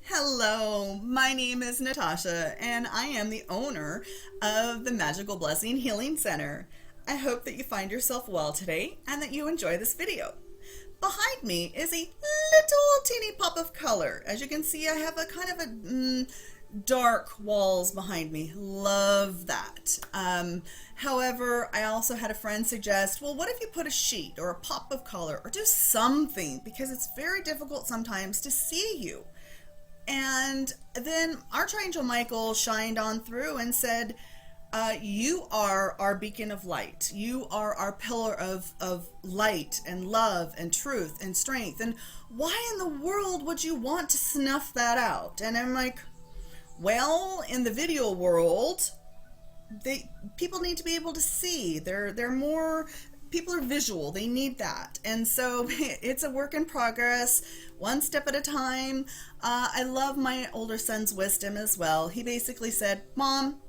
Hello, my name is Natasha, and I am the owner of the Magical Blessing Healing Center. I hope that you find yourself well today and that you enjoy this video. Behind me is a little teeny pop of color. As you can see, I have a kind of a dark walls behind me. Love that. However, I also had a friend suggest, well, what if you put a sheet or a pop of color or do something, because it's very difficult sometimes to see you. And then Archangel Michael shined on through and said, you are our beacon of light. You are our pillar of light and love and truth and strength. And why in the world would you want to snuff that out? And I'm like, well, in the video world, people need to be able to see. They're more, people are visual. They need that. And so it's a work in progress, one step at a time. I love my older son's wisdom as well. He basically said, Mom,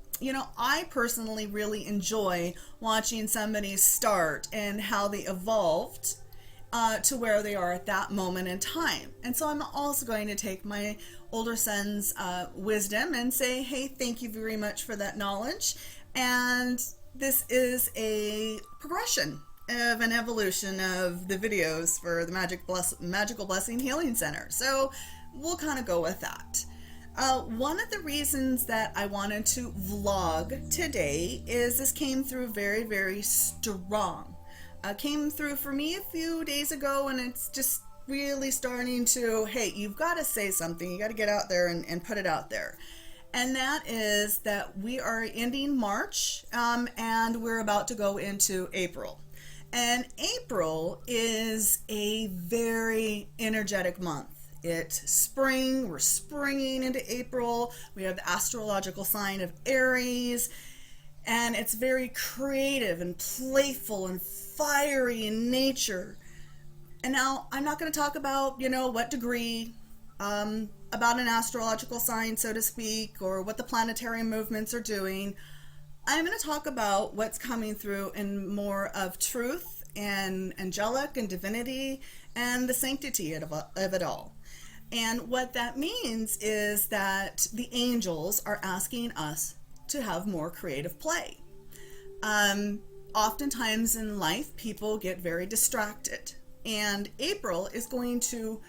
I personally really enjoy watching somebody start and how they evolved to where they are at that moment in time. And so I'm also going to take my older son's wisdom and say, hey, thank you very much for that knowledge. And this is a progression of an evolution of the videos for the Magical Blessing Healing Center. So we'll kind of go with that. One of the reasons that I wanted to vlog today is this came through very, very strong. Came through for me a few days ago, and it's just really starting to, hey, you've got to say something. You got to get out there and put it out there. And that is that we are ending March, and we're about to go into April. And April is a very energetic month. It's spring, we're springing into April. We have the astrological sign of Aries, and it's very creative and playful and fiery in nature. And now I'm not going to talk about, what degree, about an astrological sign, so to speak, or what the planetary movements are doing. I'm going to talk about what's coming through in more of truth and angelic and divinity and the sanctity of it all. And what that means is that the angels are asking us to have more creative play. Oftentimes in life, people get very distracted, and April is going to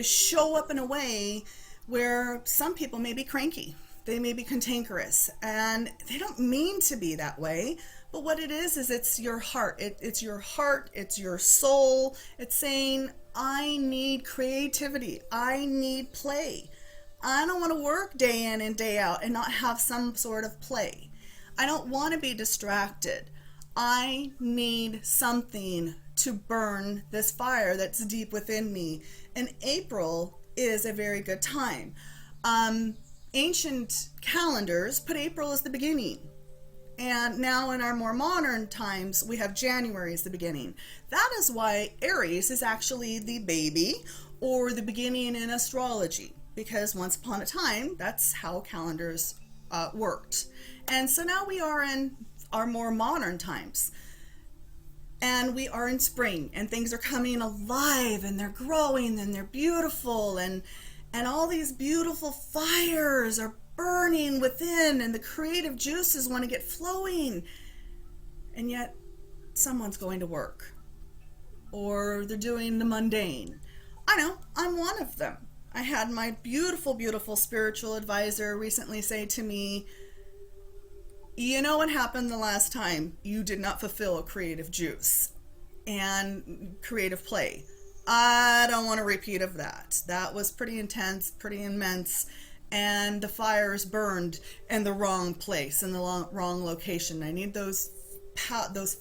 show up in a way where some people may be cranky. They may be cantankerous, and they don't mean to be that way. But what it is it's your heart. It's your heart. It's your soul. It's saying, I need creativity. I need play. I don't want to work day in and day out and not have some sort of play. I don't want to be distracted. I need something to burn this fire that's deep within me. And April is a very good time. Ancient calendars put April as the beginning. And now in our more modern times, we have January as the beginning. That is why Aries is actually the baby or the beginning in astrology, because once upon a time, that's how calendars worked. And so now we are in our more modern times. And we are in spring, and things are coming alive, and they're growing, and they're beautiful, and all these beautiful fires are burning within, and the creative juices want to get flowing. And yet, someone's going to work, or they're doing the mundane. I know, I'm one of them. I had my beautiful, beautiful spiritual advisor recently say to me, you know what happened the last time you did not fulfill a creative juice and creative play? I don't want a repeat of that. That was pretty intense, pretty immense, and the fires burned in the wrong place, in the wrong location. I need those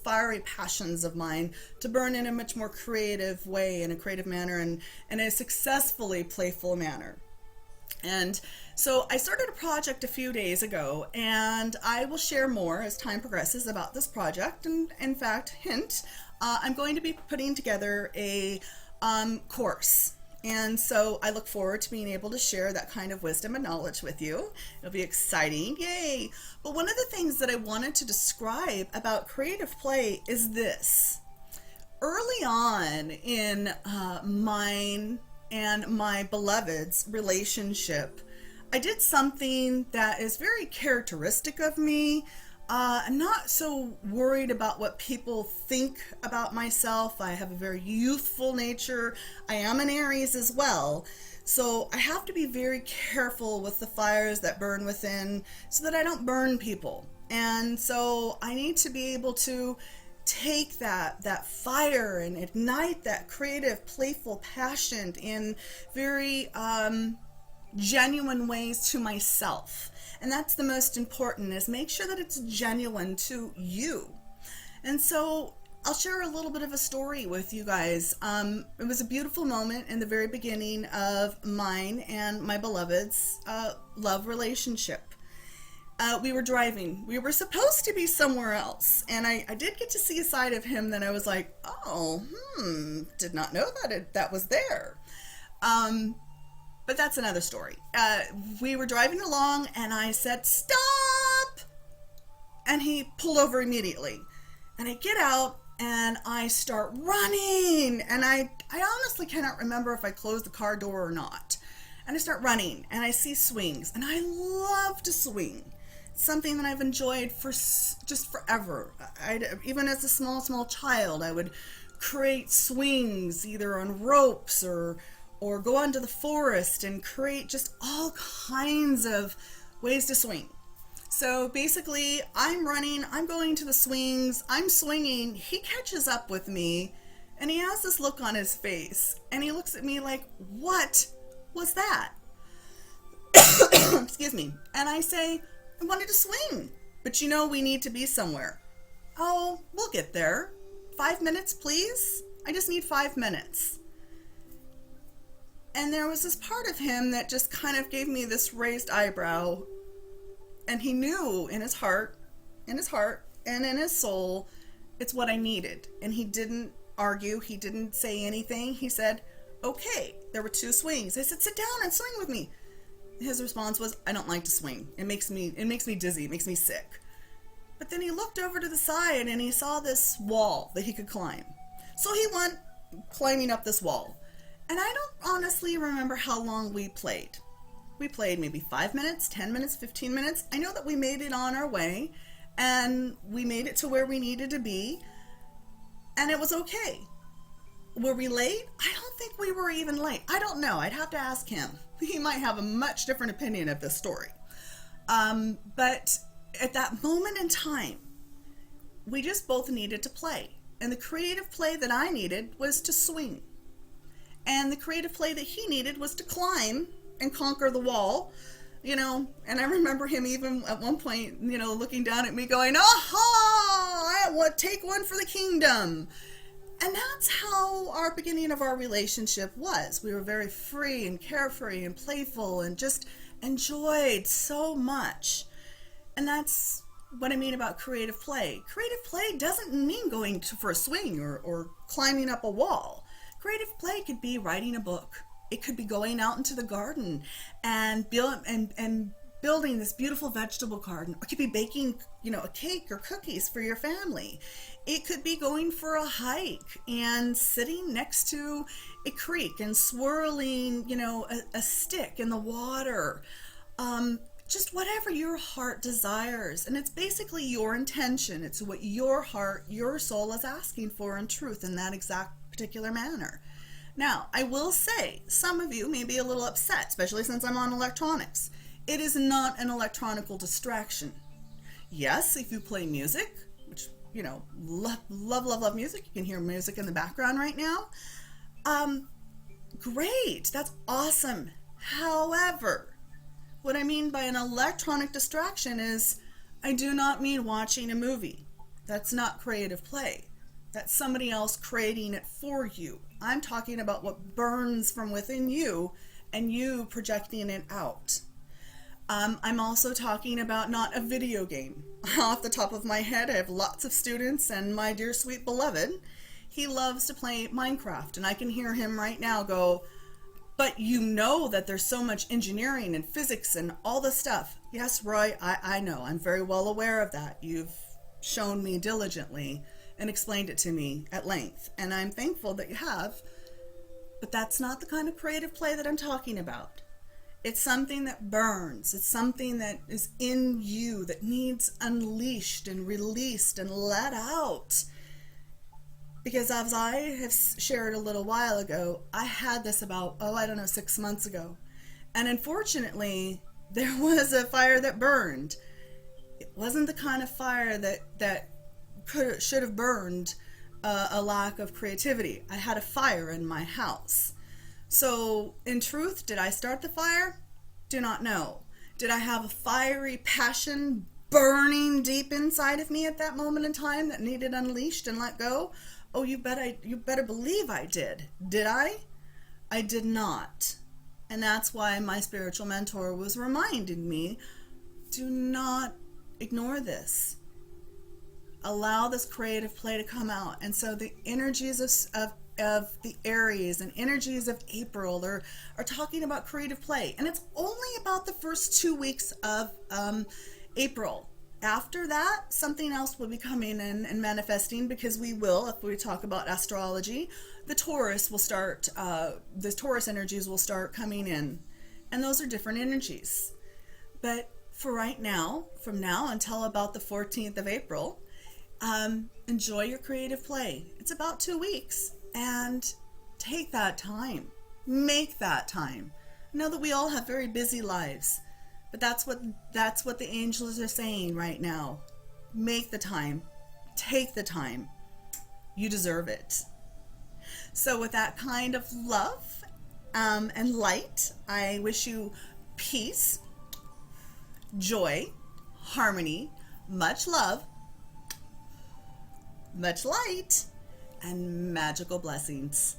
fiery passions of mine to burn in a much more creative way, in a creative manner, and in a successfully playful manner. And so I started a project a few days ago, and I will share more as time progresses about this project. And in fact, hint, I'm going to be putting together a course. And so I look forward to being able to share that kind of wisdom and knowledge with you. It'll be exciting, yay! But one of the things that I wanted to describe about creative play is this. Early on in mine and my beloved's relationship, I did something that is very characteristic of me. I'm not so worried about what people think about myself. I have a very youthful nature. I am an Aries as well. So I have to be very careful with the fires that burn within so that I don't burn people. And so I need to be able to take that fire and ignite that creative, playful passion in very genuine ways to myself. And that's the most important, is make sure that it's genuine to you. And so I'll share a little bit of a story with you guys. It was a beautiful moment in the very beginning of mine and my beloved's love relationship. We were driving. We were supposed to be somewhere else. And I did get to see a side of him that I was like, oh, did not know that was there. But that's another story. We were driving along and I said, stop! And he pulled over immediately. And I get out and I start running. And I honestly cannot remember if I closed the car door or not. And I start running and I see swings. And I love to swing. It's something that I've enjoyed for just forever. Even as a small child, I would create swings either on ropes or go onto the forest and create just all kinds of ways to swing. So basically, I'm running, I'm going to the swings, I'm swinging, he catches up with me, and he has this look on his face, and he looks at me like, what was that? Excuse me. And I say, I wanted to swing, but you know we need to be somewhere. Oh, we'll get there. 5 minutes, please? I just need 5 minutes. And there was this part of him that just kind of gave me this raised eyebrow. And he knew in his heart, and in his soul, it's what I needed. And he didn't argue. He didn't say anything. He said, okay. There were 2 swings. I said, sit down and swing with me. His response was, I don't like to swing. It makes me dizzy. It makes me sick. But then he looked over to the side and he saw this wall that he could climb. So he went climbing up this wall. And I don't honestly remember how long we played. We played maybe 5 minutes, 10 minutes, 15 minutes. I know that we made it on our way and we made it to where we needed to be. And it was okay. Were we late? I don't think we were even late. I don't know. I'd have to ask him. He might have a much different opinion of this story. But at that moment in time, we just both needed to play. And the creative play that I needed was to swing. And the creative play that he needed was to climb and conquer the wall, you know. And I remember him even at one point, you know, looking down at me going, aha, I want to take one for the kingdom. And that's how our beginning of our relationship was. We were very free and carefree and playful and just enjoyed so much. And that's what I mean about creative play. Creative play doesn't mean going for a swing or climbing up a wall. Creative play could be writing a book. It could be going out into the garden and building this beautiful vegetable garden. It could be baking, you know, a cake or cookies for your family. It could be going for a hike and sitting next to a creek and swirling, you know, a stick in the water. Just whatever your heart desires. And it's basically your intention. It's what your heart, your soul is asking for in truth in that exact particular manner. Now, I will say, some of you may be a little upset, especially since I'm on electronics. It is not an electronical distraction. Yes, if you play music, which, you know, love music. You can hear music in the background right now. Great, that's awesome. However, what I mean by an electronic distraction is I do not mean watching a movie. That's not creative play. That's somebody else creating it for you. I'm talking about what burns from within you and you projecting it out. I'm also talking about not a video game. Off the top of my head, I have lots of students, and my dear sweet beloved, he loves to play Minecraft, and I can hear him right now go, but you know that there's so much engineering and physics and all this stuff. Yes, Roy, I know. I'm very well aware of that. You've shown me diligently and explained it to me at length, and I'm thankful that you have. But that's not the kind of creative play that I'm talking about. It's something that burns. It's something that is in you that needs unleashed and released and let out. Because as I have shared a little while ago, I had this about, 6 months ago. And unfortunately, there was a fire that burned. It wasn't the kind of fire that should have burned a lack of creativity. I had a fire in my house. So, in truth, did I start the fire? Do not know. Did I have a fiery passion burning deep inside of me at that moment in time that needed unleashed and let go? Oh, you better believe I did. Did I? I did not. And that's why my spiritual mentor was reminding me, do not ignore this. Allow this creative play to come out. And so the energies of the Aries and energies of April are talking about creative play. And it's only about the first 2 weeks of April. After that, something else will be coming in and manifesting, because we will, if we talk about astrology, the Taurus energies will start coming in. And those are different energies. But for right now, from now until about the 14th of April, enjoy your creative play. It's about 2 weeks. And take that time. Make that time. I know that we all have very busy lives. But that's what the angels are saying right now. Make the time. Take the time. You deserve it. So with that kind of love and light, I wish you peace, joy, harmony, much love, much light, and magical blessings.